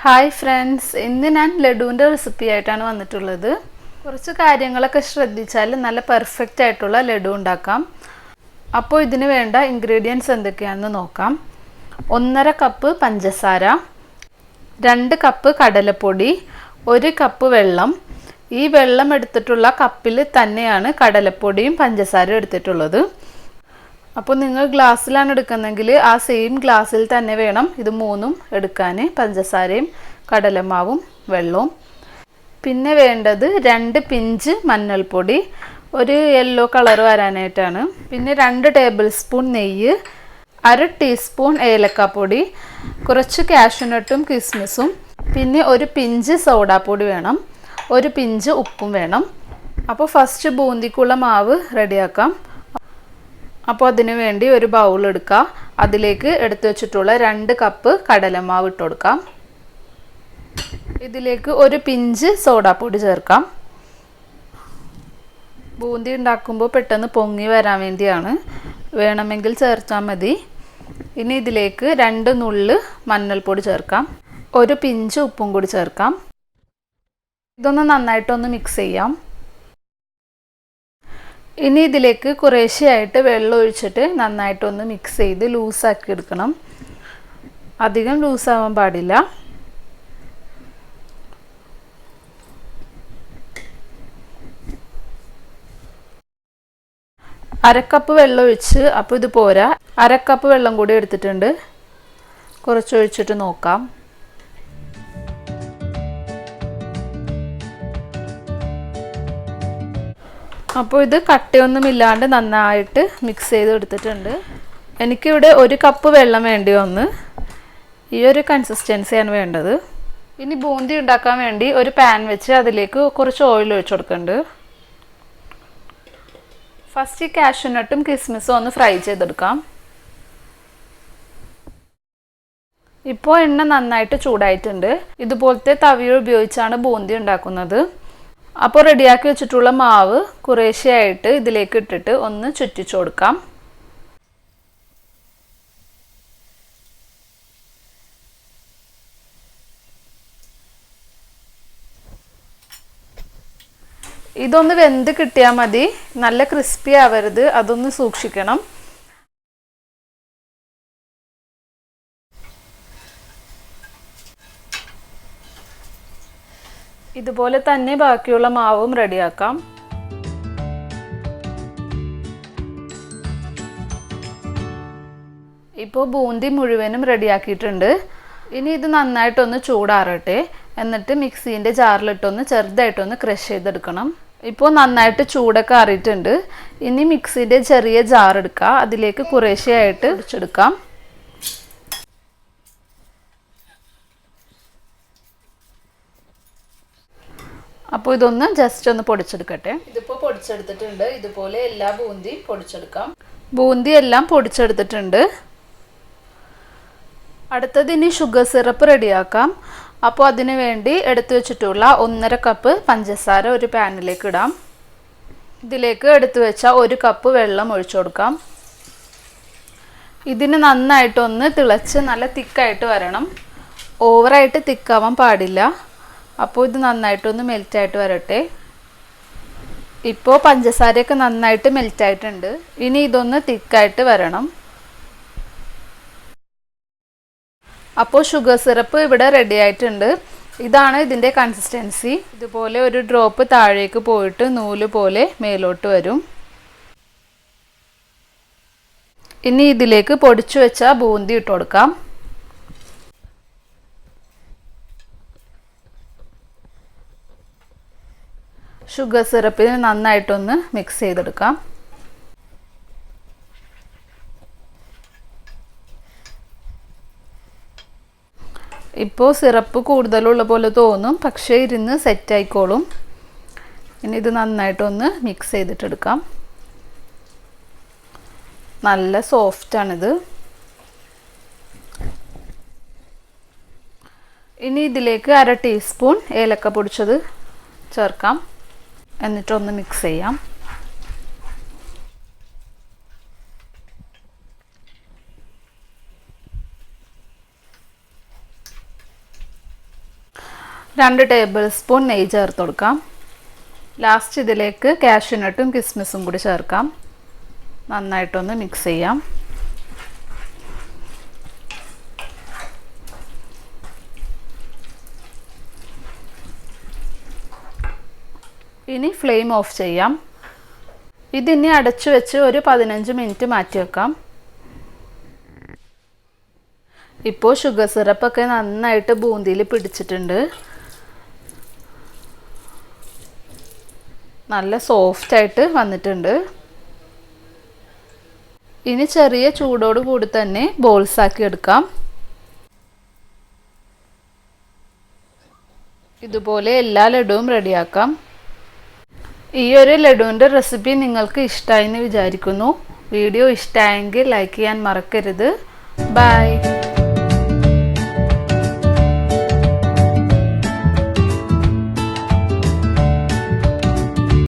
Hi friends, ഇന്ന് ഞാൻ ലഡുവിൻ്റെ recipe ആയിട്ടാണ് വന്നിട്ടുള്ളത്. കുറച്ച് കാര്യങ്ങളൊക്കെ ശ്രദ്ധിച്ചാൽ നല്ല പെർഫെക്റ്റ് ആയിട്ടുള്ള ലഡു ഉണ്ടാക്കാം. അപ്പോൾ ഇതിന് വേണ്ട ഇൻഗ്രീഡിയൻസ് എന്തൊക്കെയാണെന്ന് നോക്കാം. 1.5 കപ്പ് പഞ്ചസാര, 2 കപ്പ് കടലപ്പൊടി, 1 കപ്പ് വെള്ളം. ഈ വെള്ളം എടുത്തിട്ടുള്ള കപ്പിൽ തന്നെയാണ് കടലപ്പൊടിയും പഞ്ചസാരയും എടുത്തിട്ടുള്ളത്. അപ്പോൾ നിങ്ങൾ ഗ്ലാസ്സിലാണ് എടുക്കുന്നതെങ്കിൽ ആ സെയിം ഗ്ലാസ്സിൽ തന്നെ വേണം ഇത് മൂന്നും എടുക്കാൻ, പഞ്ചസാരയും കടലമാവും വെള്ളവും. പിന്നെ വേണ്ടത് 2 പിഞ്ച് മഞ്ഞൾപ്പൊടി, ഒരു യെല്ലോ കളർ വരാനായിട്ടാണ്. പിന്നെ 2 ടേബിൾ സ്പൂൺ നെയ്യ്, 1/2 ടീസ്പൂൺ ഏലക്കാപ്പൊടി, കുറച്ച് കാഷ്യൂനട്ടും കിസ്മിസും, പിന്നെ ഒരു പിഞ്ച് സോഡാപ്പൊടി വേണം, ഒരു പിഞ്ച് ഉപ്പും വേണം. അപ്പോൾ ഫസ്റ്റ് ബൂന്തിക്കുള്ള മാവ് റെഡിയാക്കാം. അപ്പോൾ അതിനു വേണ്ടി ഒരു ബൗൾ എടുക്കുക. അതിലേക്ക് എടുത്തു വെച്ചിട്ടുള്ള 2 കപ്പ് കടലമാവ് ഇട്ട് കൊടുക്കാം. ഇതിലേക്ക് ഒരു പിഞ്ച് സോഡാപ്പൊടി ചേർക്കാം. ബൂന്തി ഉണ്ടാക്കുമ്പോൾ പെട്ടെന്ന് പൊങ്ങി വരാൻ വേണ്ടിയാണ്, വേണമെങ്കിൽ ചേർത്താൽ മതി. ഇനി ഇതിലേക്ക് 2 നുള്ള് മഞ്ഞൾപ്പൊടി ചേർക്കാം, ഒരു പിഞ്ച് ഉപ്പും കൂടി ചേർക്കാം. ഇതൊന്ന് നന്നായിട്ടൊന്ന് മിക്സ് ചെയ്യാം. ഇനി ഇതിലേക്ക് കുറേശ്ശെയായിട്ട് വെള്ളം ഒഴിച്ചിട്ട് നന്നായിട്ടൊന്ന് മിക്സ് ചെയ്ത് ലൂസാക്കി എടുക്കണം. അധികം ലൂസാവാൻ പാടില്ല. അരക്കപ്പ് വെള്ളം ഒഴിച്ച്, അപ്പോൾ ഇത് പോരാ, 1/2 കപ്പ് വെള്ളം കൂടി എടുത്തിട്ടുണ്ട്. കുറച്ചൊഴിച്ചിട്ട് നോക്കാം. അപ്പോൾ ഇത് കട്ടയൊന്നുമില്ലാണ്ട് നന്നായിട്ട് മിക്സ് ചെയ്ത് എടുത്തിട്ടുണ്ട്. എനിക്കിവിടെ 1 കപ്പ് വെള്ളം വേണ്ടി വന്ന്, ഈ ഒരു കൺസിസ്റ്റൻസിയാണ് വേണ്ടത്. ഇനി ബൂന്തി ഉണ്ടാക്കാൻ വേണ്ടി ഒരു പാൻ വെച്ച് അതിലേക്ക് കുറച്ച് ഓയിൽ ഒഴിച്ചു കൊടുക്കുന്നുണ്ട്. ഫസ്റ്റ് കാഷ്യൂനട്ടും കിസ്മിസും ഒന്ന് ഫ്രൈ ചെയ്തെടുക്കാം. ഇപ്പോൾ എണ്ണ നന്നായിട്ട് ചൂടായിട്ടുണ്ട്. ഇതുപോലത്തെ തവി ഉപയോഗിച്ചാണ് ബൂന്തി ഉണ്ടാക്കുന്നത്. അപ്പോൾ റെഡിയാക്കി വെച്ചിട്ടുള്ള മാവ് കുറേശ്ശെയായിട്ട് ഇതിലേക്ക് ഇട്ടിട്ട് ഒന്ന് ചുറ്റിച്ചു കൊടുക്കാം. ഇതൊന്ന് വെന്ത് കിട്ടിയാൽ മതി, നല്ല ക്രിസ്പി ആവരുത്, അതൊന്ന് സൂക്ഷിക്കണം. ഇതുപോലെ തന്നെ ബാക്കിയുള്ള മാവും റെഡിയാക്കാം. ഇപ്പോൾ ബൂന്തി മുഴുവനും റെഡിയാക്കിയിട്ടുണ്ട്. ഇനി ഇത് നന്നായിട്ടൊന്ന് ചൂടാറട്ടെ. എന്നിട്ട് മിക്സീൻ്റെ ജാറിലിട്ടൊന്ന് ചെറുതായിട്ടൊന്ന് ക്രഷ് ചെയ്തെടുക്കണം. ഇപ്പോൾ നന്നായിട്ട് ചൂടൊക്കെ ആറിയിട്ടുണ്ട്. ഇനി മിക്സീൻ്റെ ചെറിയ ജാർ എടുക്കുക, അതിലേക്ക് കുറേശ്ശെയായിട്ട് ഒഴിച്ചെടുക്കാം. അപ്പോൾ ഇതൊന്ന് ജസ്റ്റ് ഒന്ന് പൊടിച്ചെടുക്കട്ടെ. ഇതിപ്പോൾ പൊടിച്ചെടുത്തിട്ടുണ്ട്. ഇതുപോലെ എല്ലാ ബൂന്തിയും പൊടിച്ചെടുക്കാം. ബൂന്തി എല്ലാം പൊടിച്ചെടുത്തിട്ടുണ്ട്. അടുത്തത് ഇനി ഷുഗർ സിറപ്പ് റെഡിയാക്കാം. അപ്പോൾ അതിനു വേണ്ടി എടുത്തു വെച്ചിട്ടുള്ള 1.5 കപ്പ് പഞ്ചസാര ഒരു പാനിലേക്ക് ഇടാം. ഇതിലേക്ക് എടുത്തു വെച്ച 1 കപ്പ് വെള്ളം ഒഴിച്ചു കൊടുക്കാം. ഇതിന് നന്നായിട്ടൊന്ന് തിളച്ച് നല്ല തിക്കായിട്ട് വരണം. ഓവറായിട്ട് തിക്കാവാൻ പാടില്ല. അപ്പോൾ ഇത് നന്നായിട്ടൊന്ന് മെൽറ്റായിട്ട് വരട്ടെ. ഇപ്പോൾ പഞ്ചസാരയൊക്കെ നന്നായിട്ട് മെൽറ്റായിട്ടുണ്ട്. ഇനി ഇതൊന്ന് തിക്കായിട്ട് വരണം. അപ്പോൾ ഷുഗർ സിറപ്പ് ഇവിടെ റെഡി ആയിട്ടുണ്ട്. ഇതാണ് ഇതിൻ്റെ കൺസിസ്റ്റൻസി. ഇതുപോലെ ഒരു ഡ്രോപ്പ് താഴേക്ക് പോയിട്ട് നൂല് പോലെ മേലോട്ട് വരും. ഇനി ഇതിലേക്ക് പൊടിച്ചു വെച്ച ബൂന്തി ഇട്ട് കൊടുക്കാം. ഷുഗർ സിറപ്പിന് നന്നായിട്ടൊന്ന് മിക്സ് ചെയ്തെടുക്കാം. ഇപ്പോൾ സിറപ്പ് കൂടുതലുള്ള പോലെ തോന്നും, പക്ഷേ ഇരുന്ന് സെറ്റായിക്കോളും. ഇനി ഇത് നന്നായിട്ടൊന്ന് മിക്സ് ചെയ്തിട്ടെടുക്കാം. നല്ല സോഫ്റ്റാണിത്. ഇനി ഇതിലേക്ക് 1/2 ടീസ്പൂൺ ഏലക്ക പൊടിച്ചത് ചേർക്കാം. എന്നിട്ടൊന്ന് മിക്സ് ചെയ്യാം. 2 ടേബിൾ സ്പൂൺ നെയ്യ് ചേർത്ത് കൊടുക്കാം. ലാസ്റ്റ് ഇതിലേക്ക് കാഷ്യൂ നട്ടും കിസ്മിസും കൂടി ചേർക്കാം. നന്നായിട്ടൊന്ന് മിക്സ് ചെയ്യാം. ഇനി ഫ്ലെയിം ഓഫ് ചെയ്യാം. ഇതിനി അടച്ചു വെച്ച് ഒരു 15 മിനിറ്റ് മാറ്റി വെക്കാം. ഇപ്പോൾ ഷുഗർ സിറപ്പൊക്കെ നന്നായിട്ട് ബൂന്തിയിൽ പിടിച്ചിട്ടുണ്ട്. നല്ല സോഫ്റ്റായിട്ട് വന്നിട്ടുണ്ട്. ഇനി ചെറിയ ചൂടോട് കൂടി തന്നെ ബോൾസാക്കി എടുക്കാം. ഇതുപോലെ എല്ലാ ലഡുവും റെഡിയാക്കാം. ഈ ഒരു ലഡുവിൻ്റെ റെസിപ്പി നിങ്ങൾക്ക് ഇഷ്ടമായി എന്ന് വിചാരിക്കുന്നു. വീഡിയോ ഇഷ്ടമായെങ്കിൽ ലൈക്ക് ചെയ്യാൻ മറക്കരുത്. ബൈ.